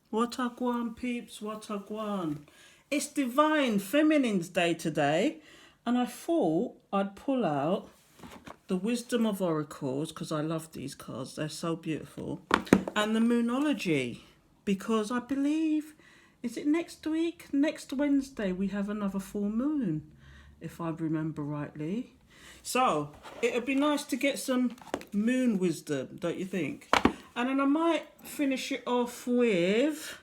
What a guan, peeps, what a guan. It's Divine Feminine's Day today, and I thought I'd pull out the Wisdom of Oracles because I love these cards, they're so beautiful, and the Moonology because I believe, is it next week? Next Wednesday, we have another full moon, if I remember rightly. So it would be nice to get some moon wisdom, don't you think? And then I might finish it off with,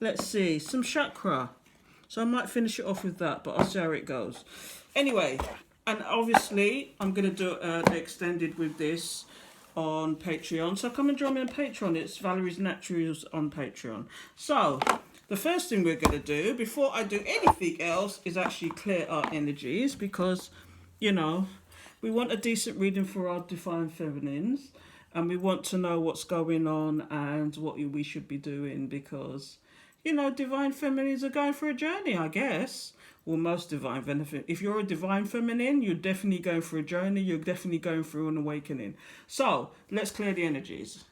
let's see, some chakra. So I might finish it off with that, but I'll see how it goes. Anyway, and obviously I'm going to do an extended with this on Patreon. So come and join me on Patreon. It's Valerie's Naturals on Patreon. So the first thing we're going to do before I do anything else is actually clear our energies because, you know, we want a decent reading for our Divine Feminines and we want to know what's going on and what we should be doing because, you know, Divine Feminines are going for a journey, I guess. Well, most Divine Feminine. If you're a Divine Feminine, you're definitely going for a journey. You're definitely going through an awakening. So, let's clear the energies.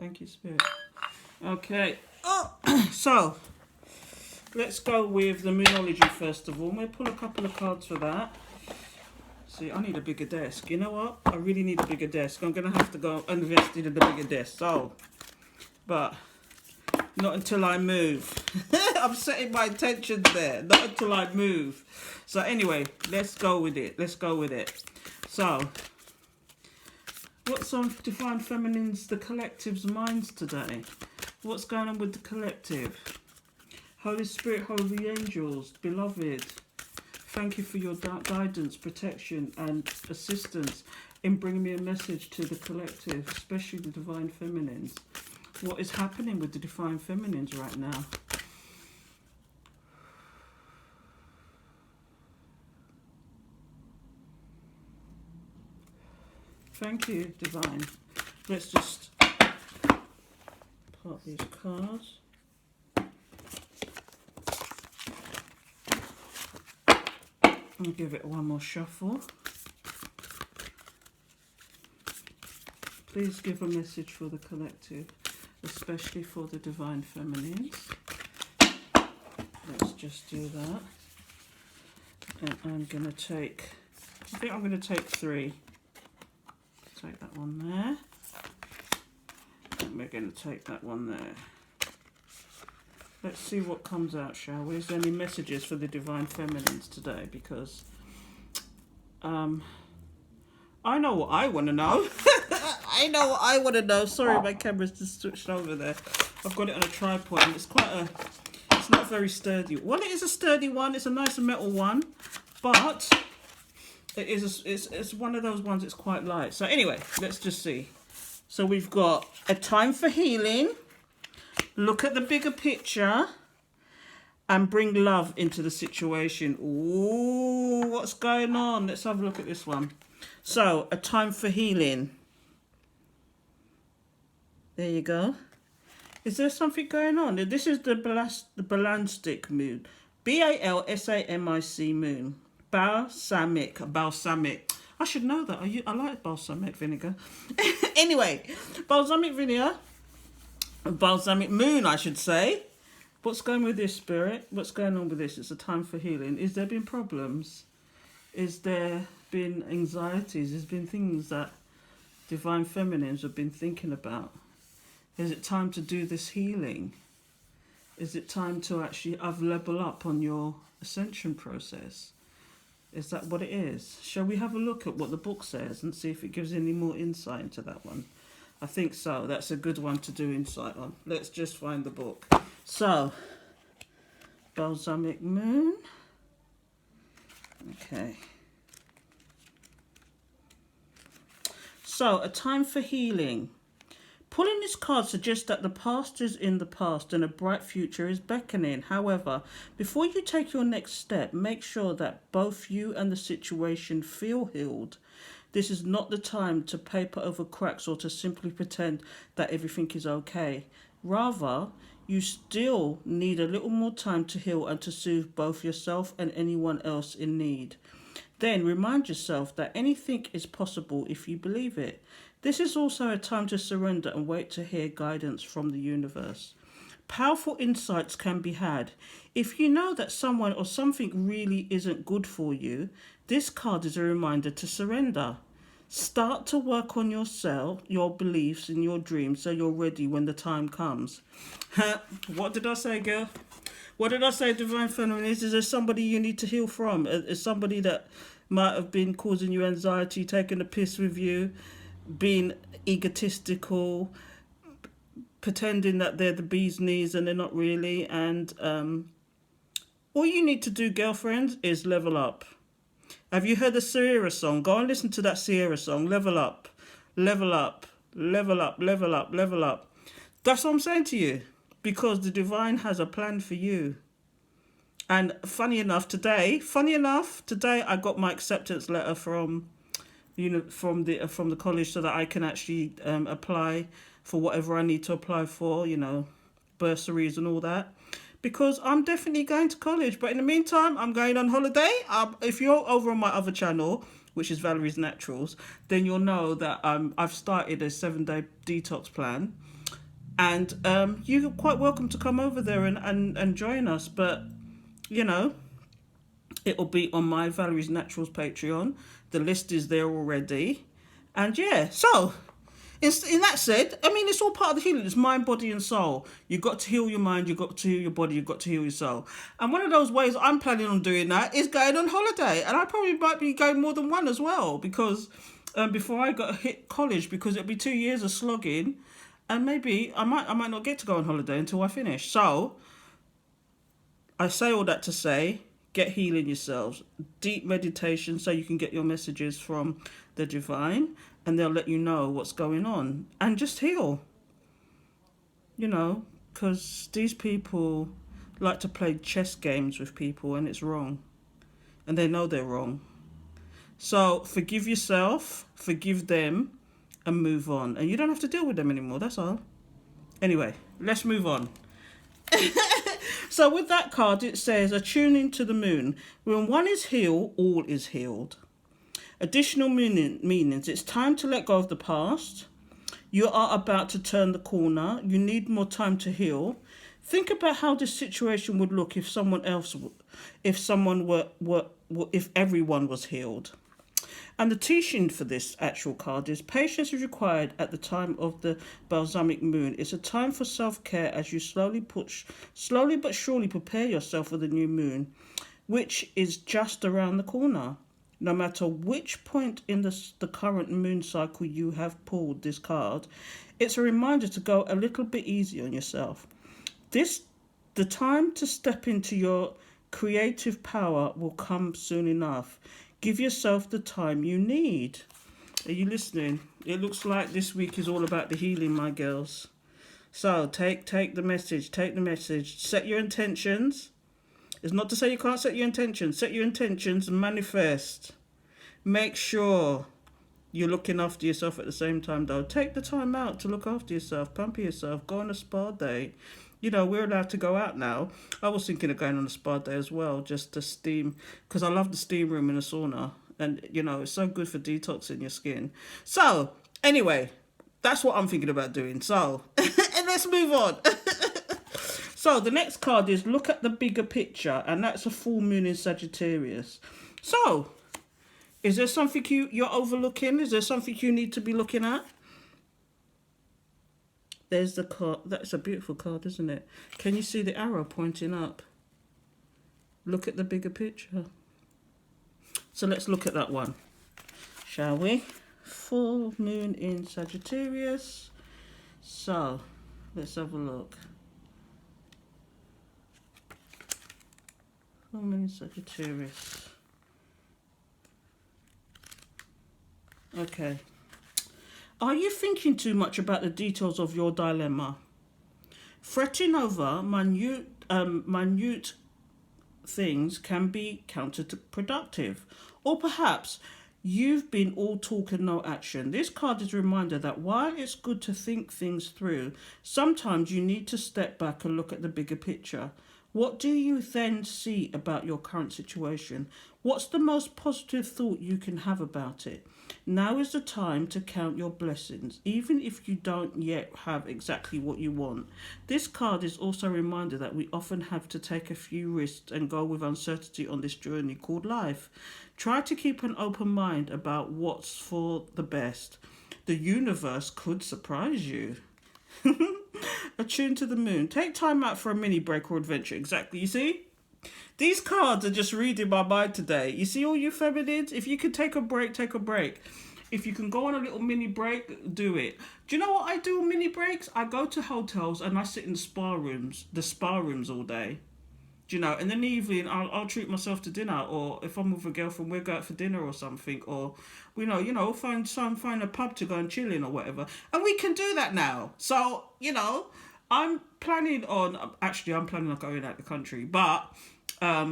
Thank you, Spirit. Okay. Oh, so let's go with the Moonology first of all. We'll pull a couple of cards for that. See, I need a bigger desk. You know what? I really need a bigger desk. I'm going to have to go invest in a bigger desk. So, but not until I move. I'm setting my intentions there. Not until I move. So anyway, let's go with it. Let's go with it. So, what's on Divine Feminine's, the collective's minds today? What's going on with the collective? Holy Spirit, holy angels, beloved, thank you for your guidance, protection and assistance in bringing me a message to the collective, especially the Divine Feminines. What is happening with the Divine Feminines right now? Thank you, Divine. Let's just part these cards. And give it one more shuffle. Please give a message for the collective, especially for the Divine Feminines. Let's just do that. And I'm going to take, I think I'm going to take 3. Take that one there. And we're going to take that one there. Let's see what comes out, shall we? Is there any messages for the Divine Feminines today? Because I know what I want to know. I know what I want to know. Sorry, my camera's just switched over there. I've got it on a tripod and it's it's not very sturdy. Well, it is a sturdy one. It's a nice metal one, but it's one of those ones that's quite light. So anyway, let's just see. So we've got a time for healing. Look at the bigger picture and bring love into the situation. Ooh, what's going on? Let's have a look at this one. So, a time for healing. There you go. Is there something going on? This is the Balsamic moon. Balsamic moon. Balsamic. I should know that. I like balsamic vinegar. Anyway, balsamic vinegar. Balsamic moon, I should say. What's going with this, Spirit? What's going on with this? It's a time for healing. Is there been problems? Is there been anxieties? There's been things that Divine Feminines have been thinking about. Is it time to do this healing? Is it time to actually level up on your ascension process? Is that what it is? Shall we have a look at what the book says and see if it gives any more insight into that one? I think so. That's a good one to do insight on. Let's just find the book. So, Balsamic Moon. Okay. So, a time for healing. Pulling this card suggests that the past is in the past and a bright future is beckoning. However, before you take your next step, make sure that both you and the situation feel healed. This is not the time to paper over cracks or to simply pretend that everything is okay. Rather, you still need a little more time to heal and to soothe both yourself and anyone else in need. Then remind yourself that anything is possible if you believe it. This is also a time to surrender and wait to hear guidance from the universe. Powerful insights can be had. If you know that someone or something really isn't good for you, this card is a reminder to surrender. Start to work on yourself, your beliefs and your dreams so you're ready when the time comes. What did I say, girl? What did I say, Divine Feminist? Is there somebody you need to heal from? Is somebody that might have been causing you anxiety, taking a piss with you, being egotistical, pretending that they're the bee's knees and they're not really. And all you need to do, girlfriends, is level up. Have you heard the Sierra song? Go and listen to that Sierra song. Level up, level up, level up, level up, level up. That's what I'm saying to you. Because the divine has a plan for you. And funny enough, today I got my acceptance letter from the college so that I can actually apply for whatever I need to apply for, bursaries and all that. Because I'm definitely going to college. But in the meantime, I'm going on holiday. If you're over on my other channel, which is Valerie's Naturals, then you'll know that I've started a 7-day detox plan. And you're quite welcome to come over there and join us. But, it'll be on my Valerie's Naturals Patreon. The list is there already. And yeah, so in that said, it's all part of the healing. It's mind, body and soul. You've got to heal your mind, you've got to heal your body, you've got to heal your soul. And one of those ways I'm planning on doing that is going on holiday. And I probably might be going more than one as well. Because before I got hit college, because it'll be 2 years of slogging. And maybe I might not get to go on holiday until I finish. So I say all that to say, get healing yourselves. Deep meditation so you can get your messages from the divine and they'll let you know what's going on. And just heal. Because these people like to play chess games with people and it's wrong. And they know they're wrong. So forgive yourself, forgive them, and move on. And you don't have to deal with them anymore, that's all. Anyway, let's move on. So with that card, it says, attuning to the moon. When one is healed, all is healed. Additional meanings. It's time to let go of the past. You are about to turn the corner. You need more time to heal. Think about how this situation would look if if everyone was healed. And the teaching for this actual card is patience is required at the time of the balsamic moon. It's a time for self-care as you slowly but surely prepare yourself for the new moon, which is just around the corner. No matter which point in the current moon cycle you have pulled this card, it's a reminder to go a little bit easy on yourself. The time to step into your creative power will come soon enough. Give yourself the time you need. Are you listening? It looks like this week is all about the healing, my girls. So take the message. Take the message. Set your intentions. It's not to say you can't set your intentions. Set your intentions and manifest. Make sure you're looking after yourself at the same time, though. Take the time out to look after yourself. Pamper yourself. Go on a spa day. We're allowed to go out now. I was thinking of going on a spa day as well, just to steam, because I love the steam room in a sauna. And, it's so good for detoxing your skin. So, anyway, that's what I'm thinking about doing. So, and let's move on. So, the next card is look at the bigger picture, and that's a full moon in Sagittarius. So, is there something you're overlooking? Is there something you need to be looking at? There's the card. That's a beautiful card, isn't it? Can you see the arrow pointing up? Look at the bigger picture. So let's look at that one, shall we? Full moon in Sagittarius. So let's have a look. Full moon in Sagittarius. Okay. Are you thinking too much about the details of your dilemma? Fretting over minute things can be counterproductive. Or perhaps You've been all talk and no action. This card is a reminder that while it's good to think things through, sometimes you need to step back and look at the bigger picture. What do you then see about your current situation? What's the most positive thought you can have about it? Now is the time to count your blessings, even if you don't yet have exactly what you want. This card is also a reminder that we often have to take a few risks and go with uncertainty on this journey called life. Try to keep an open mind about what's for the best. The universe could surprise you. Attune to the moon. Take time out for a mini break or adventure. Exactly. You see? These cards are just reading my mind today. You see, all you feminines? If you can take a break, take a break. If you can go on a little mini break, do it. Do you know what I do on mini breaks? I go to hotels and I sit in the spa rooms all day. Do you know? And then in the evening, I'll treat myself to dinner, or if I'm with a girlfriend, we'll go out for dinner or something, or find a pub to go and chill in or whatever. And we can do that now. So I'm planning on going out the country, but I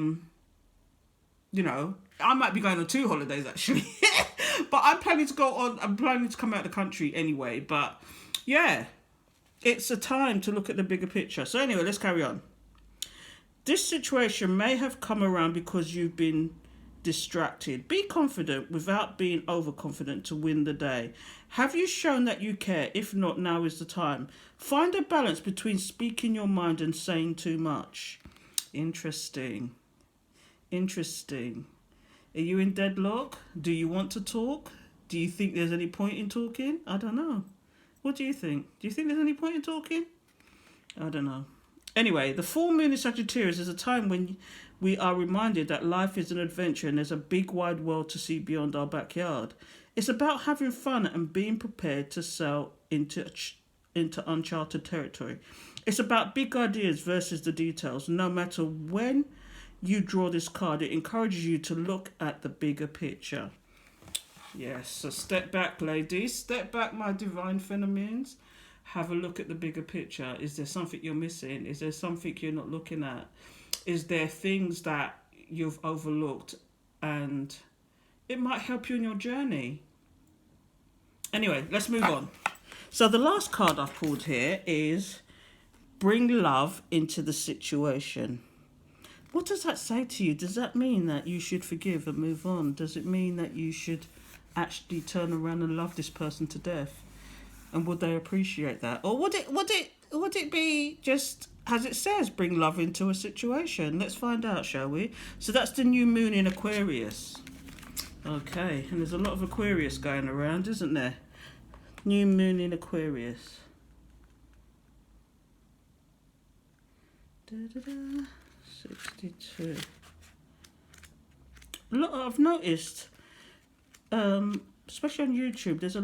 might be going on 2 holidays actually. But I'm planning to come out of the country anyway. But yeah, it's a time to look at the bigger picture. So anyway, let's carry on. This situation may have come around because you've been distracted. Be confident without being overconfident to win the day. Have you shown that you care? If not, now is the time. Find a balance between speaking your mind and saying too much. Interesting. Are you in deadlock? Do you want to talk? Do you think there's any point in talking? I don't know. What do you think? Do you think there's any point in talking? I don't know. Anyway, the full moon in Sagittarius is a time when we are reminded that life is an adventure and there's a big wide world to see beyond our backyard. It's about having fun and being prepared to sail into uncharted territory. It's about big ideas versus the details. No matter when you draw this card, it encourages you to look at the bigger picture. Yes, so step back, ladies. Step back, my divine feminines. Have a look at the bigger picture. Is there something you're missing? Is there something you're not looking at? Is there things that you've overlooked and it might help you in your journey? Anyway, let's move on. So the last card I've pulled here is bring love into the situation. What does that say to you? Does that mean that you should forgive and move on? Does it mean that you should actually turn around and love this person to death? And would they appreciate that? Or would it be just, as it says, bring love into a situation? Let's find out, shall we? So that's the new moon in Aquarius. Okay, and there's a lot of Aquarius going around, isn't there? New moon in Aquarius. 62. I've noticed, especially on YouTube, there's a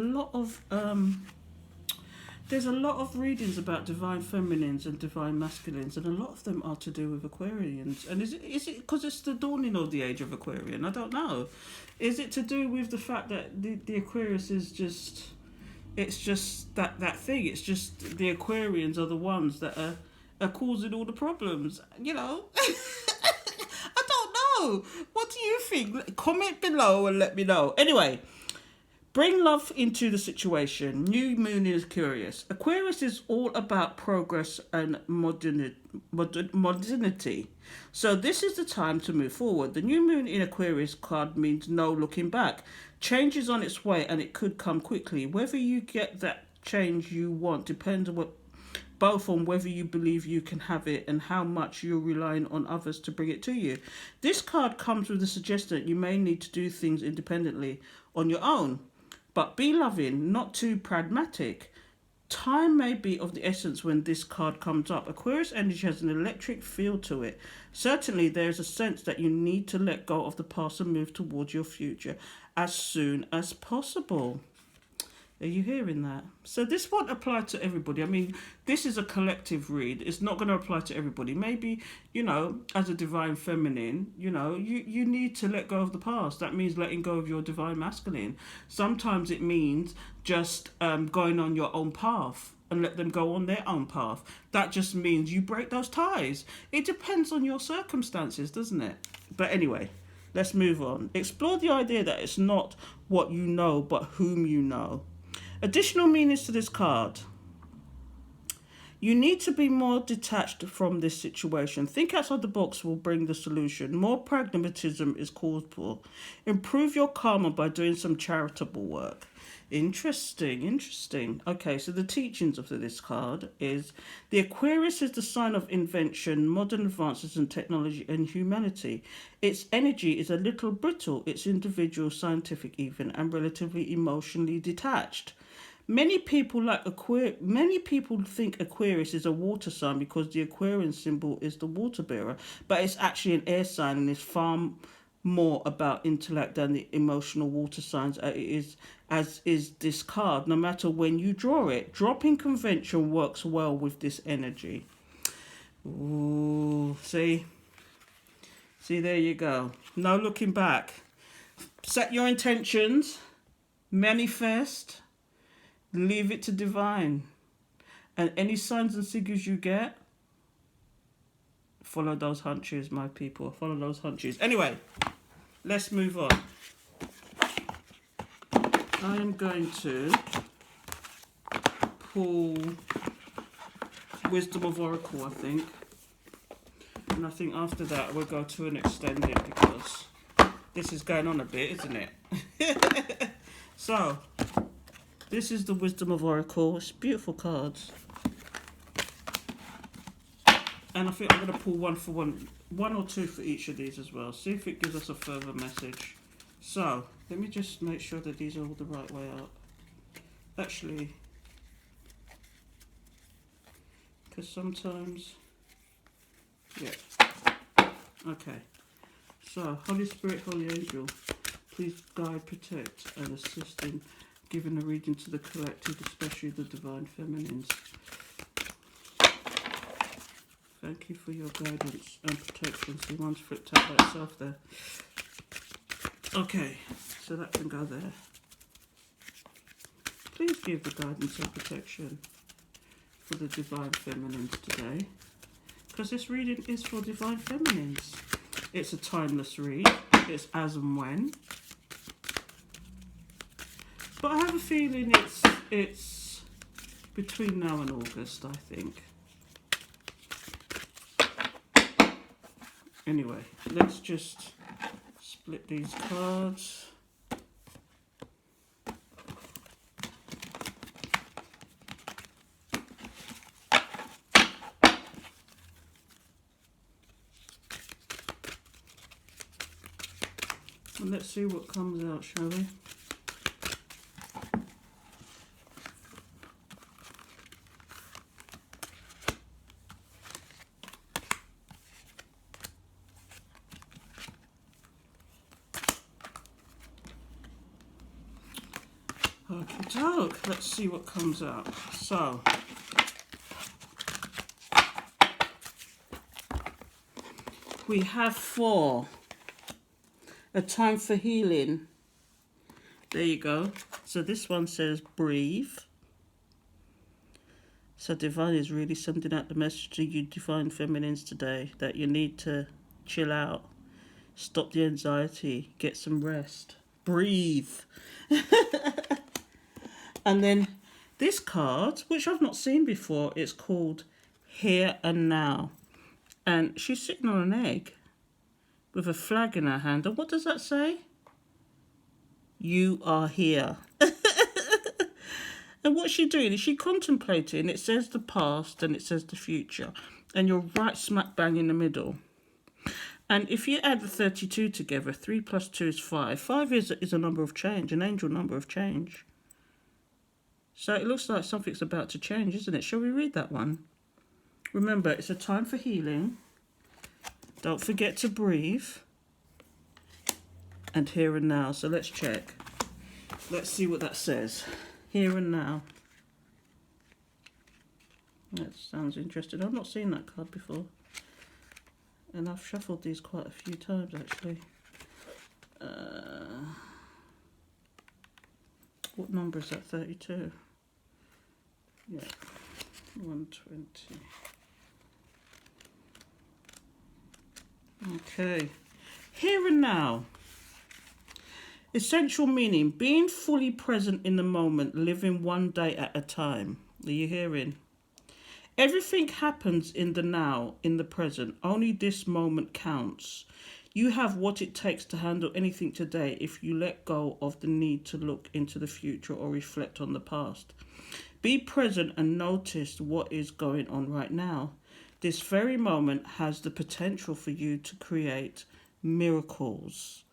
lot of readings about divine feminines and divine masculines, and a lot of them are to do with Aquarians. And is it because it's the dawning of the age of Aquarian? I don't know. Is it to do with the fact that the Aquarius is just, it's just that thing. It's just the Aquarians are the ones that are causing all the problems. I don't know. What do you think? Comment below and let me know. Anyway. Bring love into the situation. New moon is Aquarius. Aquarius is all about progress and modernity. So this is the time to move forward. The new moon in Aquarius card means no looking back. Change is on its way and it could come quickly. Whether you get that change you want depends on both on whether you believe you can have it and how much you're relying on others to bring it to you. This card comes with the suggestion that you may need to do things independently on your own. But be loving, not too pragmatic. Time may be of the essence when this card comes up. Aquarius energy has an electric feel to it. Certainly there is a sense that you need to let go of the past and move towards your future as soon as possible. Are you hearing that? So this won't apply to everybody. I mean, this is a collective read. It's not going to apply to everybody. Maybe, as a divine feminine, you need to let go of the past. That means letting go of your divine masculine. Sometimes it means just going on your own path and let them go on their own path. That just means you break those ties. It depends on your circumstances, doesn't it? But anyway, Let's move on. Explore the idea that it's not what you know, but whom you know. Additional meanings to this card. You need to be more detached from this situation. Think outside the box will bring the solution. More pragmatism is called for. Improve your karma by doing some charitable work. Interesting, interesting. Okay, so the teachings of this card is the Aquarius is the sign of invention, modern advances in technology and humanity. Its energy is a little brittle, it's individual, scientific even, and relatively emotionally detached. Many people think Aquarius is a water sign because the Aquarian symbol is the water bearer, but it's actually an air sign and is far more about intellect than the emotional water signs as is this card. No matter when you draw it, dropping convention works well with this energy. Ooh, see, there you go. No looking back. Set your intentions, manifest. Leave it to divine. And any signs and signals you get, follow those hunches, my people. Follow those hunches. Anyway, let's move on. I am going to pull Wisdom of Oracle, I think. And I think after that we'll go to an extended because this is going on a bit, isn't it? So, this is the Wisdom of Oracle. It's beautiful cards. And I think I'm going to pull one or two for each of these as well. See if it gives us a further message. So, let me just make sure that these are all the right way up. Actually, because sometimes, yeah. Okay. So, Holy Spirit, Holy Angel, please guide, protect, and assist in giving a reading to the collective, especially the divine feminines. Thank you for your guidance and protection. See, one's flipped out by itself there. Okay, so that can go there. Please give the guidance and protection for the divine feminines today, because this reading is for divine feminines. It's a timeless read. It's as and when. But I have a feeling it's between now and August, I think. Anyway, let's just split these cards. And let's see what comes out, shall we? Okie doke, let's see what comes out. So, we have 4. A time for healing. There you go. So this one says breathe. So divine is really sending out the message to you divine feminines today that you need to chill out, stop the anxiety, get some rest, breathe. And then this card, which I've not seen before, it's called Here and Now. And she's sitting on an egg with a flag in her hand. And what does that say? You are here. And what's she doing? Is she contemplating? It says the past and it says the future. And you're right smack bang in the middle. And if you add the 32 together, 3 plus 2 is 5. 5 is a number of change, an angel number of change. So it looks like something's about to change, isn't it? Shall we read that one? Remember, it's a time for healing. Don't forget to breathe. And here and now. So let's check. Let's see what that says. Here and now. That sounds interesting. I've not seen that card before. And I've shuffled these quite a few times, actually. What number is that? 32? Yeah. 120. Okay. Here and now. Essential meaning, being fully present in the moment, living one day at a time. Are you hearing? Everything happens in the now, in the present. Only this moment counts. You have what it takes to handle anything today if you let go of the need to look into the future or reflect on the past. Be present and notice what is going on right now. This very moment has the potential for you to create miracles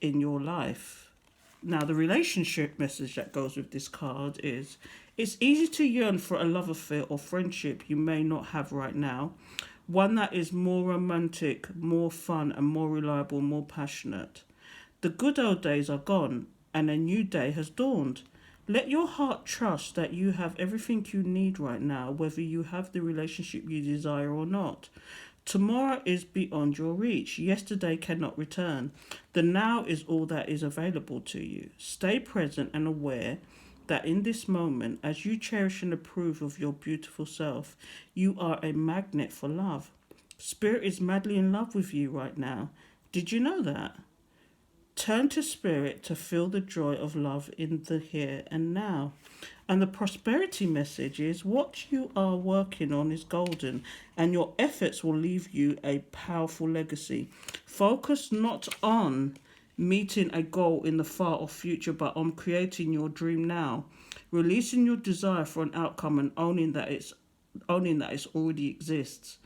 in your life. Now, the relationship message that goes with this card is, it's easy to yearn for a love affair or friendship you may not have right now. One that is more romantic, more fun, and more reliable, more passionate. The good old days are gone, and a new day has dawned. Let your heart trust that you have everything you need right now, whether you have the relationship you desire or not. Tomorrow is beyond your reach. Yesterday cannot return. The now is all that is available to you. Stay present and aware that in this moment, as you cherish and approve of your beautiful self, you are a magnet for love. Spirit is madly in love with you right now. Did you know that? Turn to Spirit to feel the joy of love in the here and now. And the prosperity message is, what you are working on is golden, and your efforts will leave you a powerful legacy. Focus not on meeting a goal in the far off future, but on creating your dream now. Releasing your desire for an outcome and owning that it already exists.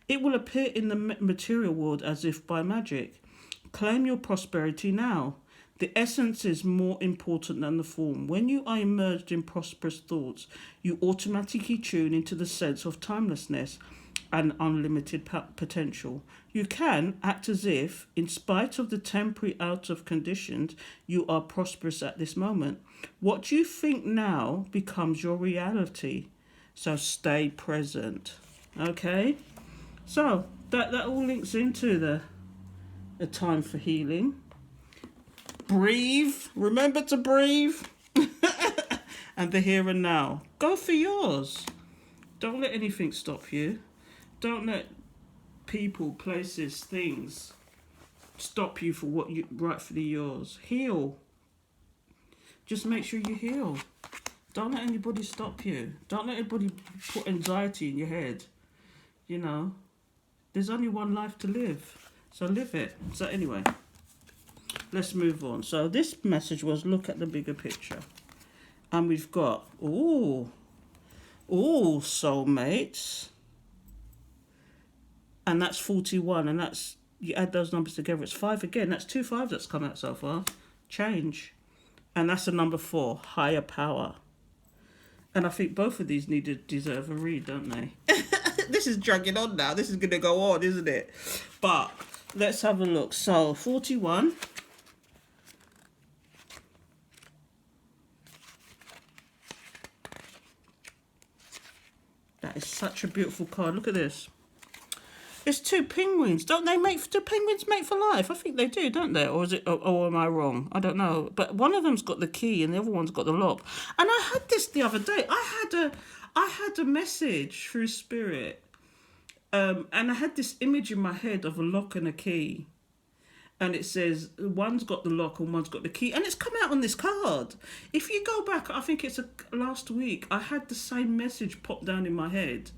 It will appear in the material world as if by magic. Claim your prosperity now. The essence is more important than the form. When you are immersed in prosperous thoughts, you automatically tune into the sense of timelessness and unlimited potential. You can act as if, in spite of the temporary out of conditions, you are prosperous at this moment. What you think now becomes your reality. So stay present. Okay? So that all links into a time for healing. Breathe. Remember to breathe. And the here and now. Go for yours. Don't let anything stop you. Don't let people, places, things stop you for what you rightfully yours. Heal. Just make sure you heal. Don't let anybody stop you. Don't let anybody put anxiety in your head. You know, there's only one life to live. So live it. So anyway, let's move on. So this message was, look at the bigger picture. And we've got, soulmates. And that's 41. And that's, you add those numbers together, it's 5 again. That's 2 5s that's come out so far. Change. And that's the number 4, higher power. And I think both of these deserve a read, don't they? This is dragging on now. This is going to go on, isn't it? But let's have a look. So, 41. That is such a beautiful card. Look at this. It's 2 penguins. Do penguins mate for life? I think they do, don't they? Or is it? Or am I wrong? I don't know. But one of them's got the key and the other one's got the lock. And I had this the other day. I had a message through Spirit, and I had this image in my head of a lock and a key, and it says one's got the lock and one's got the key, and it's come out on this card. If you go back, I think it's last week, I had the same message pop down in my head.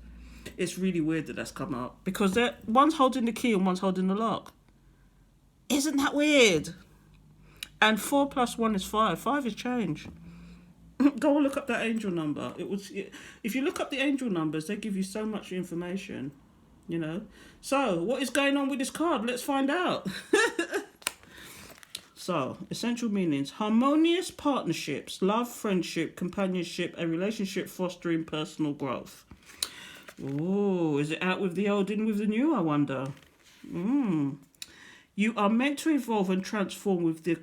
It's really weird that that's come up, because one's holding the key and one's holding the lock. Isn't that weird? And 4 + 1 is 5. 5 is change. Go and look up that angel number. If you look up the angel numbers, they give you so much information, you know. So, what is going on with this card? Let's find out. So, essential meanings: harmonious partnerships, love, friendship, companionship, a relationship fostering personal growth. Oh, is it out with the old, in with the new, I wonder? You are meant to evolve and transform with the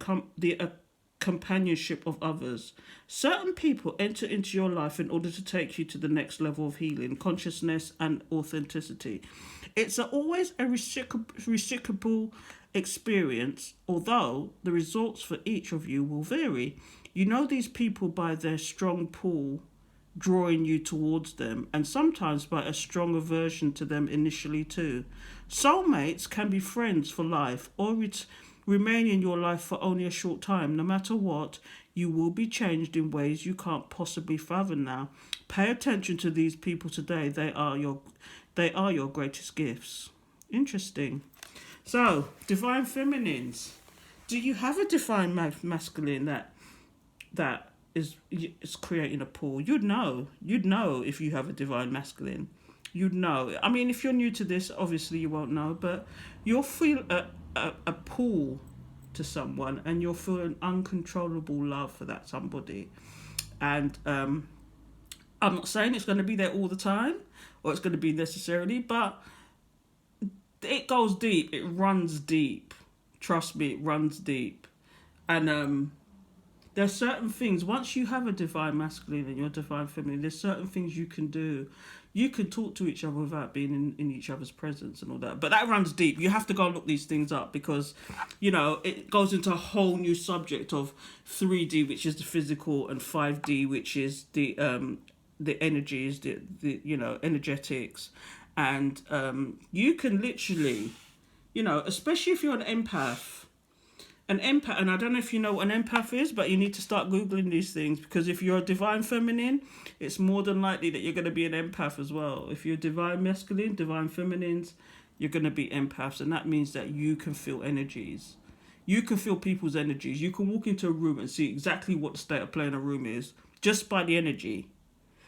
companionship of others. Certain people enter into your life in order to take you to the next level of healing, consciousness, and authenticity. It's always a reciprocal experience, although the results for each of you will vary. You know these people by their strong pull drawing you towards them, and sometimes by a strong aversion to them initially too. Soulmates can be friends for life or remain in your life for only a short time. No matter what, you will be changed in ways you can't possibly fathom now. Pay attention to these people today. They are your greatest gifts. Interesting. So, divine feminines. Do you have a divine masculine that is creating a pool? You'd know. You'd know if you have a divine masculine. You'd know. I mean, if you're new to this, obviously you won't know, but you'll feel a pull to someone, and you'll feel an uncontrollable love for that somebody. And I'm not saying it's going to be there all the time, or it's going to be necessarily, but it goes deep. It runs deep. Trust me, it runs deep. And there's certain things, once you have a divine masculine and your divine feminine, there's certain things you can do. You can talk to each other without being in each other's presence and all that. But that runs deep. You have to go and look these things up because, it goes into a whole new subject of 3D, which is the physical, and 5D, which is the energies, the energetics. And you can literally, especially if you're an empath, and I don't know if you know what an empath is, but you need to start Googling these things, because if you're a divine feminine, it's more than likely that you're going to be an empath as well. If you're divine masculine, divine feminines, you're going to be empaths, and that means that you can feel energies. You can feel people's energies. You can walk into a room and see exactly what the state of play in a room is just by the energy.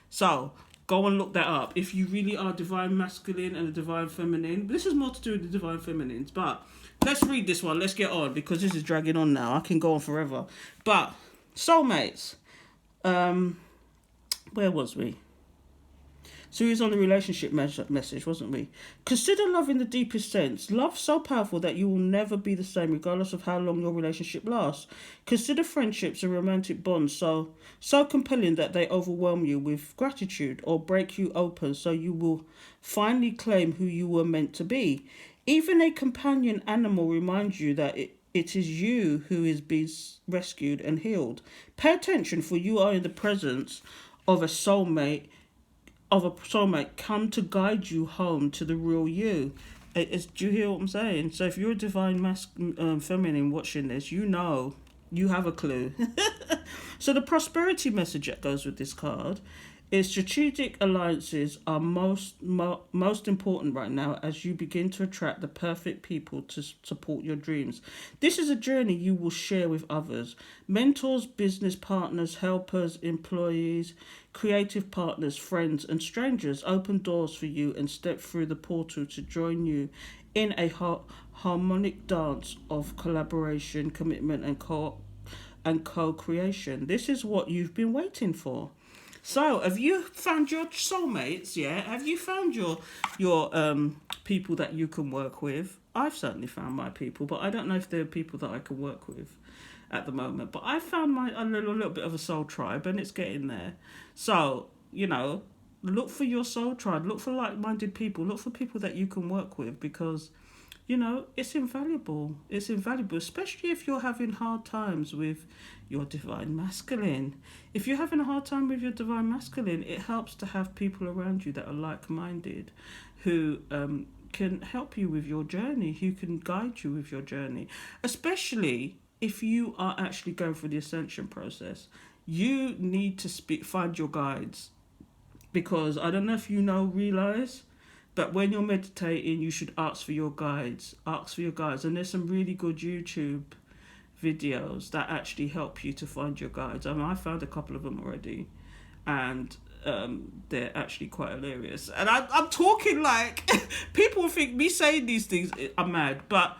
So go and look that up. If you really are divine masculine and a divine feminine, this is more to do with the divine feminines, but let's read this one. Let's get on, because this is dragging on now. I can go on forever. But soulmates. Where was we? So he was on the relationship message, wasn't we? Consider love in the deepest sense. Love so powerful that you will never be the same, regardless of how long your relationship lasts. Consider friendships and romantic bonds so compelling that they overwhelm you with gratitude or break you open, so you will finally claim who you were meant to be. Even a companion animal reminds you that it is you who is being rescued and healed. Pay attention, for you are in the presence of a soulmate. Come to guide you home to the real you. Do you hear what I'm saying? So if you're a divine feminine watching this, you have a clue. So the prosperity message that goes with this card is strategic alliances are most important right now as you begin to attract the perfect people to support your dreams. This is a journey you will share with others. Mentors, business partners, helpers, employees, creative partners, friends and strangers open doors for you and step through the portal to join you in a harmonic dance of collaboration, commitment and co-creation. This is what you've been waiting for. So, have you found your soulmates? Yeah, have you found your people that you can work with? I've certainly found my people, but I don't know if they're people that I can work with at the moment. But I found a little bit of a soul tribe, and it's getting there. So, look for your soul tribe. Look for like-minded people. Look for people that you can work with, because it's invaluable. It's invaluable, especially if you're having hard times with your divine masculine. If you're having a hard time with your divine masculine, it helps to have people around you that are like-minded, who can help you with your journey, who can guide you with your journey. Especially if you are actually going through the ascension process, you need to find your guides, because I don't know if realize, but when you're meditating, you should ask for your guides. And there's some really good YouTube videos that actually help you to find your guides. I mean, I found a couple of them already, and they're actually quite hilarious. And I'm talking like, people think me saying these things, I'm mad. But,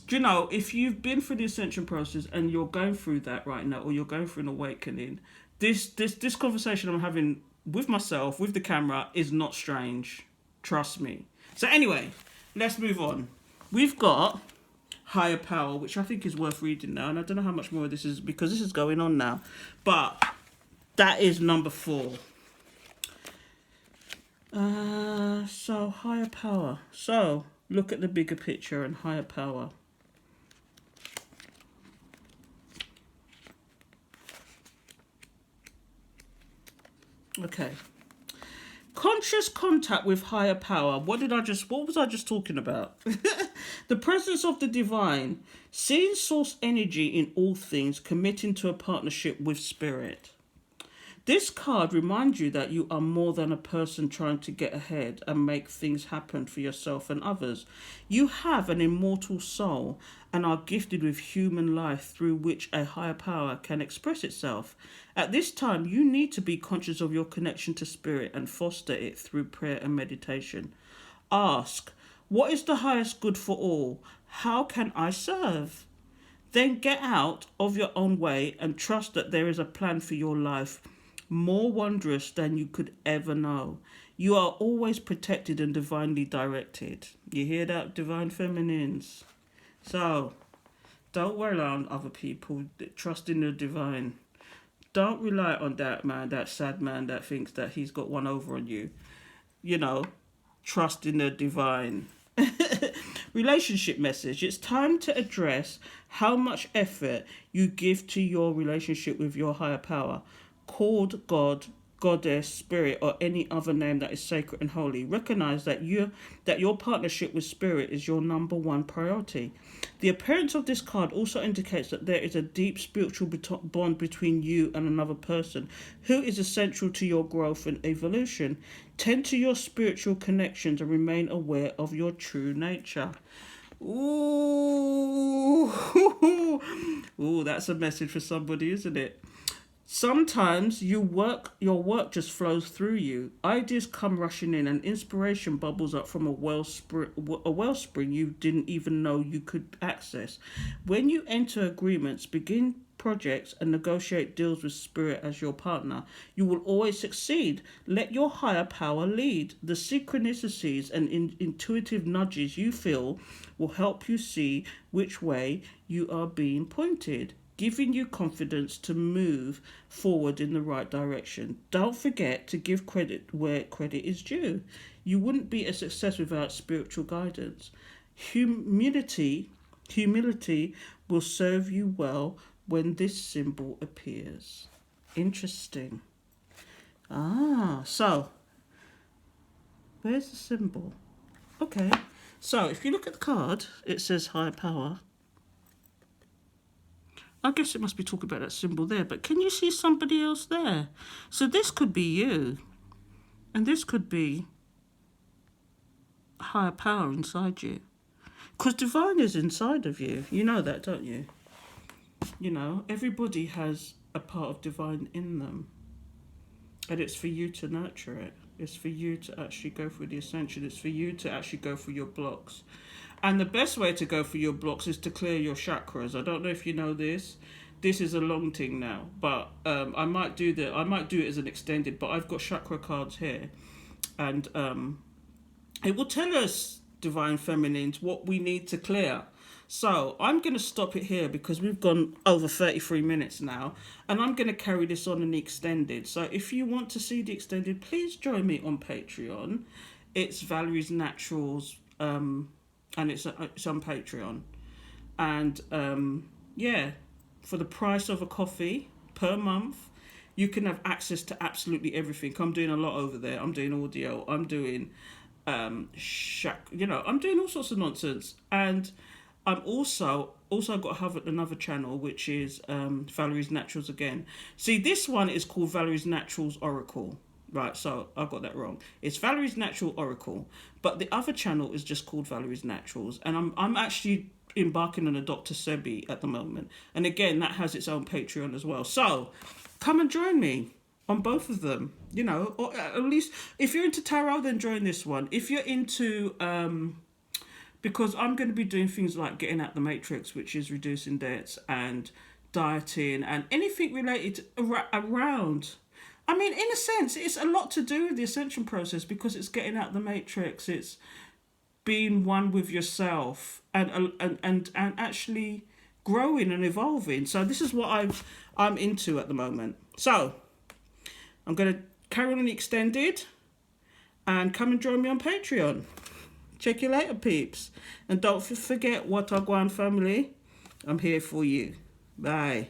if you've been through the ascension process and you're going through that right now, or you're going through an awakening, this conversation I'm having with myself, with the camera, is not strange. Trust me. So anyway, let's move on. We've got higher power, which I think is worth reading now. And I don't know how much more of this is, because this is going on now. But that is number 4. So higher power. So look at the bigger picture and higher power. Okay. Conscious contact with higher power. What was I just talking about? The presence of the divine, seeing source energy in all things, committing to a partnership with spirit. This card reminds you that you are more than a person trying to get ahead and make things happen for yourself and others. You have an immortal soul and are gifted with human life through which a higher power can express itself. At this time, you need to be conscious of your connection to spirit and foster it through prayer and meditation. Ask, what is the highest good for all? How can I serve? Then get out of your own way and trust that there is a plan for your life, more wondrous than you could ever know. You are always protected and divinely directed. You hear that, divine feminines? So, don't rely on other people. Trust in the divine. Don't rely on that man, that sad man that thinks that he's got one over on you. You know, trust in the divine. Relationship message. It's time to address how much effort you give to your relationship with your higher power, called God, Goddess, Spirit, or any other name that is sacred and holy. Recognize that your partnership with Spirit is your number one priority. The appearance of this card also indicates that there is a deep spiritual bond between you and another person who is essential to your growth and evolution. Tend to your spiritual connections and remain aware of your true nature. Ooh, ooh, that's a message for somebody, isn't it? Sometimes your work just flows through you. Ideas come rushing in and inspiration bubbles up from a wellspring you didn't even know you could access. When you enter agreements, begin projects and negotiate deals with spirit as your partner, you will always succeed. Let your higher power lead. The synchronicities and intuitive nudges you feel will help you see which way you are being pointed, giving you confidence to move forward in the right direction. Don't forget to give credit where credit is due. You wouldn't be a success without spiritual guidance. Humility will serve you well when this symbol appears. Interesting. So where's the symbol? Okay, so if you look at the card, it says higher power. I guess it must be talking about that symbol there, but can you see somebody else there? So this could be you, and this could be higher power inside you. Because divine is inside of you. You know that, don't you? You know, everybody has a part of divine in them. And it's for you to nurture it. It's for you to actually go through the ascension. It's for you to actually go through your blocks. And the best way to go for your blocks is to clear your chakras. I don't know if you know this. This is a long thing now, but I might do it as an extended. But I've got chakra cards here, and it will tell us, divine feminines, what we need to clear. So I'm going to stop it here because we've gone over 33 minutes now, and I'm going to carry this on in the extended. So if you want to see the extended, please join me on Patreon. It's Valerie's Naturals. And it's on Patreon, and yeah, for the price of a coffee per month, you can have access to absolutely everything. I'm doing a lot over there. I'm doing audio. I'm doing I'm doing all sorts of nonsense, and I'm also got to have another channel which is Valerie's Naturals again. See, this one is called Valerie's Naturals Oracle. Right, so I got that wrong. It's Valerie's Natural Oracle, but the other channel is just called Valerie's Naturals, and I'm actually embarking on a Dr. Sebi at the moment, and again that has its own Patreon as well. So come and join me on both of them, you know, or at least if you're into tarot, then join this one. If you're into because I'm going to be doing things like getting out the matrix, which is reducing debts and dieting and anything related around. I mean, in a sense, it's a lot to do with the ascension process because it's getting out the matrix. It's being one with yourself and actually growing and evolving. So this is what I'm into at the moment. So I'm going to carry on the extended and come and join me on Patreon. Check you later, peeps. And don't forget, Watagwan family, I'm here for you. Bye.